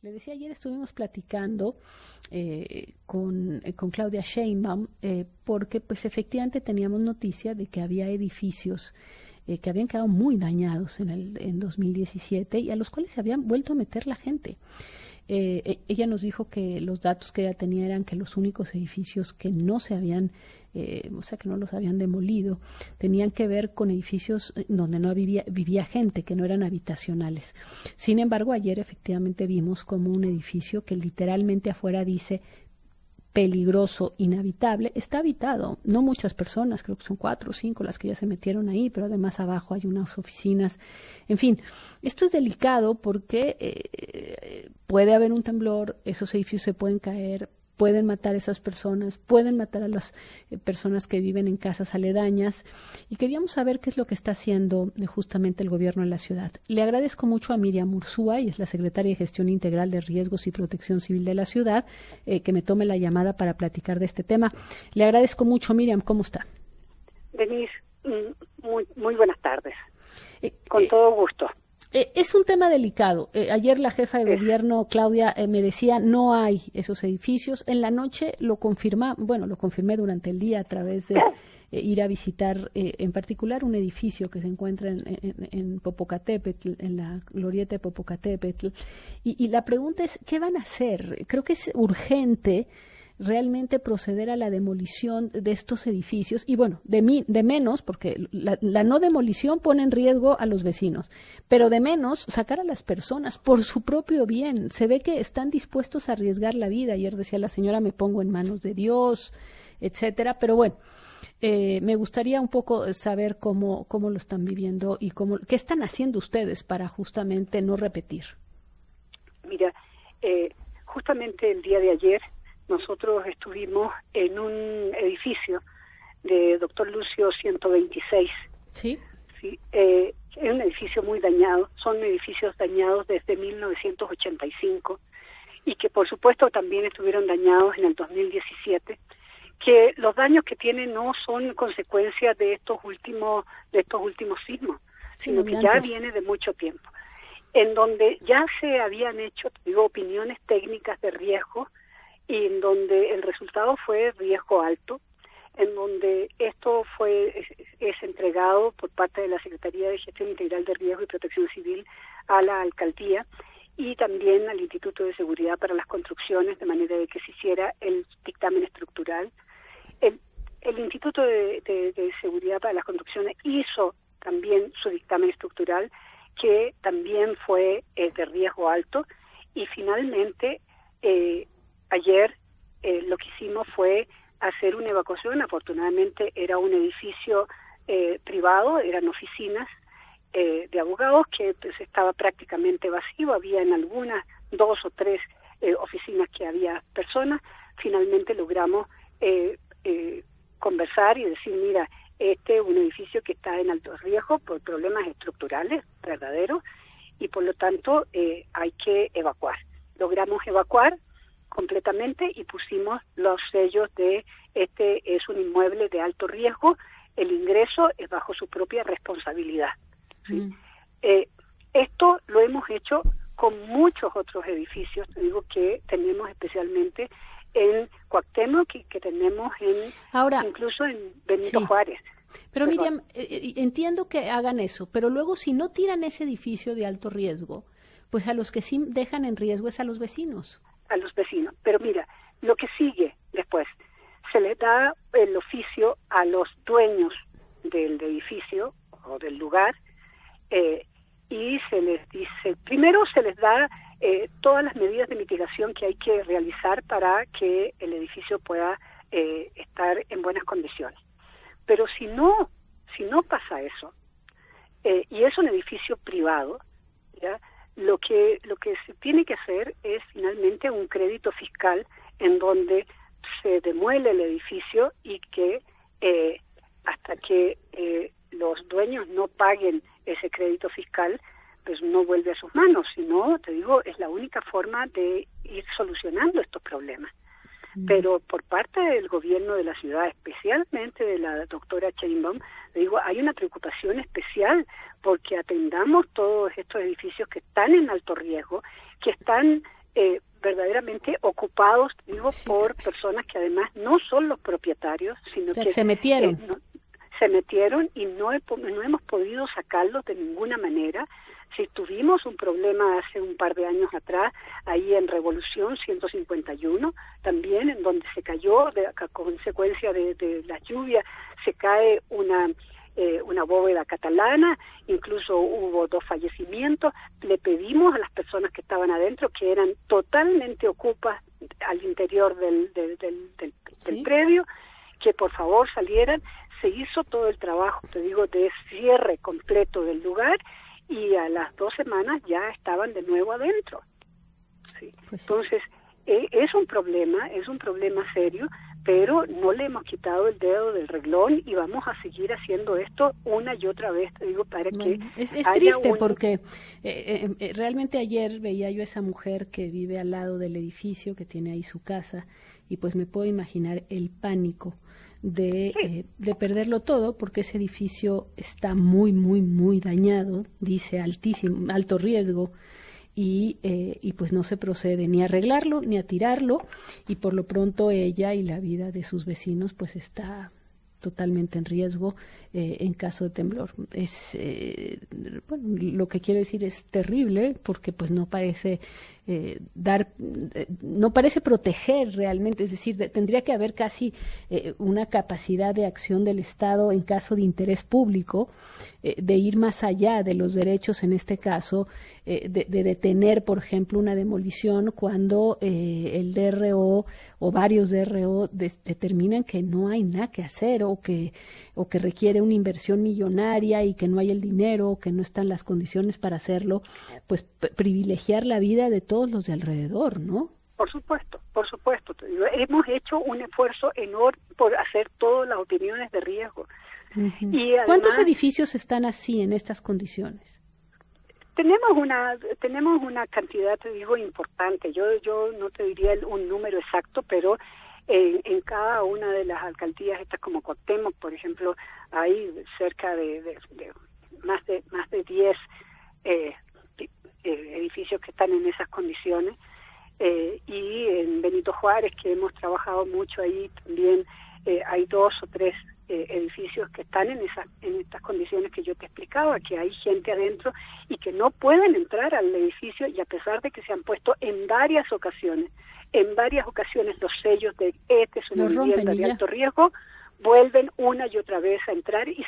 Le decía, ayer estuvimos platicando con Claudia Sheinbaum porque pues efectivamente teníamos noticia de que había edificios que habían quedado muy dañados en 2017 y a los cuales se habían vuelto a meter la gente. Ella nos dijo que los datos que ella tenía eran que los únicos edificios que no se habían, o sea, que no los habían demolido, tenían que ver con edificios donde no vivía gente, que no eran habitacionales. Sin embargo, ayer efectivamente vimos como un edificio que literalmente afuera dice peligroso, inhabitable, está habitado, no muchas personas, creo que son 4 o 5 las que ya se metieron ahí, pero además abajo hay unas oficinas, en fin, esto es delicado porque puede haber un temblor, esos edificios se pueden caer, pueden matar a esas personas, pueden matar a las personas que viven en casas aledañas y queríamos saber qué es lo que está haciendo justamente el gobierno de la ciudad. Le agradezco mucho a Miriam Urzúa, y es la secretaria de Gestión Integral de Riesgos y Protección Civil de la ciudad, que me tome la llamada para platicar de este tema. Le agradezco mucho, Miriam, ¿cómo está? Denise, muy buenas tardes. Con todo gusto. Es un tema delicado. Ayer la jefa de gobierno, Claudia, me decía, no hay esos edificios. En la noche lo confirmé durante el día a través de ir a visitar, en particular, un edificio que se encuentra en Popocatépetl, en la glorieta de Popocatépetl. Y la pregunta es, ¿qué van a hacer? Creo que es urgente realmente proceder a la demolición de estos edificios y bueno, de menos, porque la no demolición pone en riesgo a los vecinos, pero de menos sacar a las personas por su propio bien. Se ve que están dispuestos a arriesgar la vida. Ayer decía la señora, me pongo en manos de Dios, etcétera, pero bueno, me gustaría un poco saber cómo lo están viviendo y qué están haciendo ustedes para justamente no repetir. Mira, justamente el día de ayer nosotros estuvimos en un edificio de Doctor Lucio 126. ¿Sí? Sí, es un edificio muy dañado, son edificios dañados desde 1985 y que por supuesto también estuvieron dañados en el 2017, que los daños que tienen no son consecuencia de estos últimos sismos, sino que ya viene de mucho tiempo, en donde ya se habían hecho, opiniones técnicas de riesgo, y en donde el resultado fue riesgo alto, en donde esto es entregado por parte de la Secretaría de Gestión Integral de Riesgo y Protección Civil a la Alcaldía y también al Instituto de Seguridad para las Construcciones, de manera de que se hiciera el dictamen estructural. El Instituto de Seguridad para las Construcciones hizo también su dictamen estructural, que también fue de riesgo alto, y finalmente ayer lo que hicimos fue hacer una evacuación. Afortunadamente era un edificio privado, eran oficinas de abogados que pues estaba prácticamente vacío, había en algunas 2 o 3 oficinas que había personas. Finalmente logramos conversar y decir, mira, este es un edificio que está en alto riesgo por problemas estructurales verdaderos y por lo tanto hay que evacuar. Logramos evacuar completamente y pusimos los sellos de este es un inmueble de alto riesgo, el ingreso es bajo su propia responsabilidad. ¿Sí? Esto lo hemos hecho con muchos otros edificios, te digo que tenemos especialmente en Cuauhtémoc, que tenemos incluso en Benito Juárez. Pero Miriam, entiendo que hagan eso, pero luego si no tiran ese edificio de alto riesgo, pues a los que sí dejan en riesgo es a los vecinos. A los vecinos. Pero mira, lo que sigue después, se les da el oficio a los dueños del edificio o del lugar y se les dice, primero se les da todas las medidas de mitigación que hay que realizar para que el edificio pueda estar en buenas condiciones. Pero si no pasa eso, y es un edificio privado, ¿ya? Lo que se tiene que hacer es finalmente un crédito fiscal en donde se demuele el edificio y que hasta que los dueños no paguen ese crédito fiscal, pues no vuelve a sus manos. Si no, te digo, es la única forma de ir solucionando estos problemas. Pero por parte del gobierno de la ciudad, especialmente de la doctora Sheinbaum, digo, hay una preocupación especial porque atendamos todos estos edificios que están en alto riesgo, que están verdaderamente ocupados, digo, por personas que además no son los propietarios, sino que se metieron. Se metieron y no hemos podido sacarlos de ninguna manera. Si tuvimos un problema hace un par de años atrás, ahí en Revolución 151, también en donde se cayó, a consecuencia de las lluvias, se cae una bóveda catalana, incluso hubo 2 fallecimientos. Le pedimos a las personas que estaban adentro, que eran totalmente ocupas al interior del predio, que por favor salieran. Se hizo todo el trabajo, te digo, de cierre completo del lugar, y a las 2 semanas ya estaban de nuevo adentro. ¿Sí? Pues sí. Entonces, es un problema serio, pero no le hemos quitado el dedo del renglón y vamos a seguir haciendo esto una y otra vez, te digo, para que es triste porque realmente ayer veía yo a esa mujer que vive al lado del edificio, que tiene ahí su casa, y pues me puedo imaginar el pánico de perderlo todo, porque ese edificio está muy, muy, muy dañado, dice alto riesgo, y pues no se procede ni a arreglarlo ni a tirarlo, y por lo pronto ella y la vida de sus vecinos pues está totalmente en riesgo en caso de temblor. Lo que quiero decir es terrible, porque pues no parece no parece proteger realmente, es decir, tendría que haber casi una capacidad de acción del Estado en caso de interés público, de ir más allá de los derechos, en este caso, de detener, por ejemplo, una demolición cuando el DRO o varios DRO determinan que no hay nada que hacer, o que requiere una inversión millonaria y que no hay el dinero, o que no están las condiciones para hacerlo, pues privilegiar la vida de todos los de alrededor, ¿no? Por supuesto. Hemos hecho un esfuerzo enorme por hacer todas las opiniones de riesgo. Uh-huh. Y además, ¿cuántos edificios están así, en estas condiciones? Tenemos una cantidad, te digo, importante. Yo no te diría un número exacto, pero en cada una de las alcaldías, estas como Cuauhtémoc, por ejemplo, hay cerca de más de 10 edificios que están en esas condiciones, y en Benito Juárez, que hemos trabajado mucho ahí, también hay 2 o 3 edificios que están en estas condiciones que yo te explicaba, que hay gente adentro y que no pueden entrar al edificio, y a pesar de que se han puesto en varias ocasiones los sellos de este es una vivienda de alto riesgo, vuelven una y otra vez a entrar y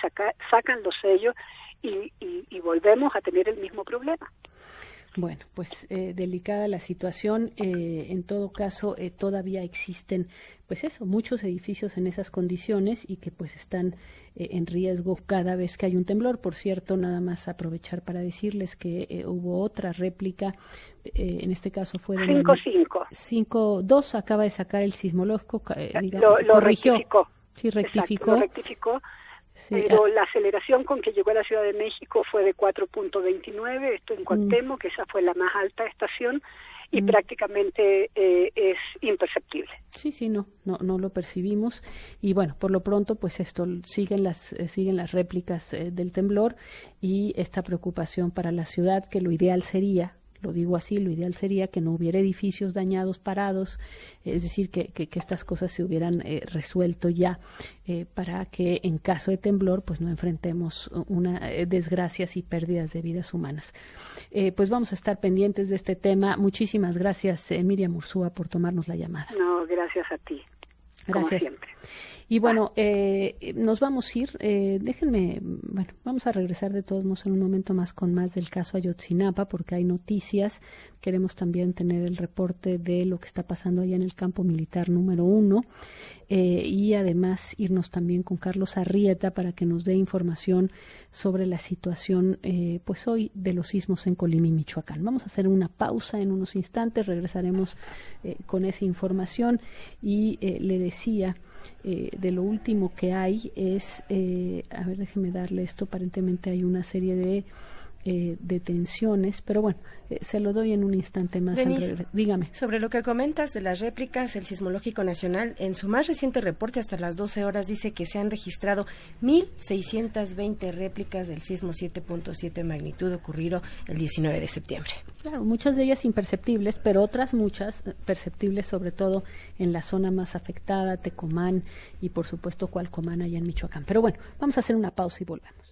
sacan los sellos, y volvemos a tener el mismo problema. Bueno, pues delicada la situación. En todo caso, todavía existen, pues eso, muchos edificios en esas condiciones, y que pues están en riesgo cada vez que hay un temblor. Por cierto, nada más aprovechar para decirles que hubo otra réplica, en este caso fue de 5.5. 5.2 acaba de sacar el sismológico, lo rectificó. Sí, rectificó. Exacto, lo rectificó. Sí, pero la aceleración con que llegó a la Ciudad de México fue de 4.29, esto en Cuauhtémoc, que esa fue la más alta estación, y prácticamente es imperceptible. Sí, no lo percibimos, y bueno, por lo pronto pues esto siguen las réplicas del temblor, y esta preocupación para la ciudad, que lo ideal sería, lo digo así, lo ideal sería que no hubiera edificios dañados, parados, es decir, que estas cosas se hubieran resuelto ya, para que en caso de temblor pues no enfrentemos desgracias y pérdidas de vidas humanas. Pues vamos a estar pendientes de este tema. Muchísimas gracias, Miriam Ursúa, por tomarnos la llamada. No, gracias a ti. Gracias. Como siempre. Y bueno, nos vamos a ir, vamos a regresar de todos modos en un momento más con más del caso Ayotzinapa, porque hay noticias. Queremos también tener el reporte de lo que está pasando allá en el campo militar número 1, y además irnos también con Carlos Arrieta para que nos dé información sobre la situación, pues hoy, de los sismos en Colima y Michoacán. Vamos a hacer una pausa en unos instantes, regresaremos con esa información, y le decía, de lo último que hay es, déjeme darle esto, aparentemente hay una serie de detenciones, pero bueno, se lo doy en un instante más. Denise, dígame. Sobre lo que comentas de las réplicas, el Sismológico Nacional, en su más reciente reporte hasta las 12 horas, dice que se han registrado 1.620 réplicas del sismo 7.7 magnitud ocurrido el 19 de septiembre. Claro, muchas de ellas imperceptibles, pero otras muchas perceptibles, sobre todo en la zona más afectada, Tecomán y por supuesto Cualcomán allá en Michoacán. Pero bueno, vamos a hacer una pausa y volvemos.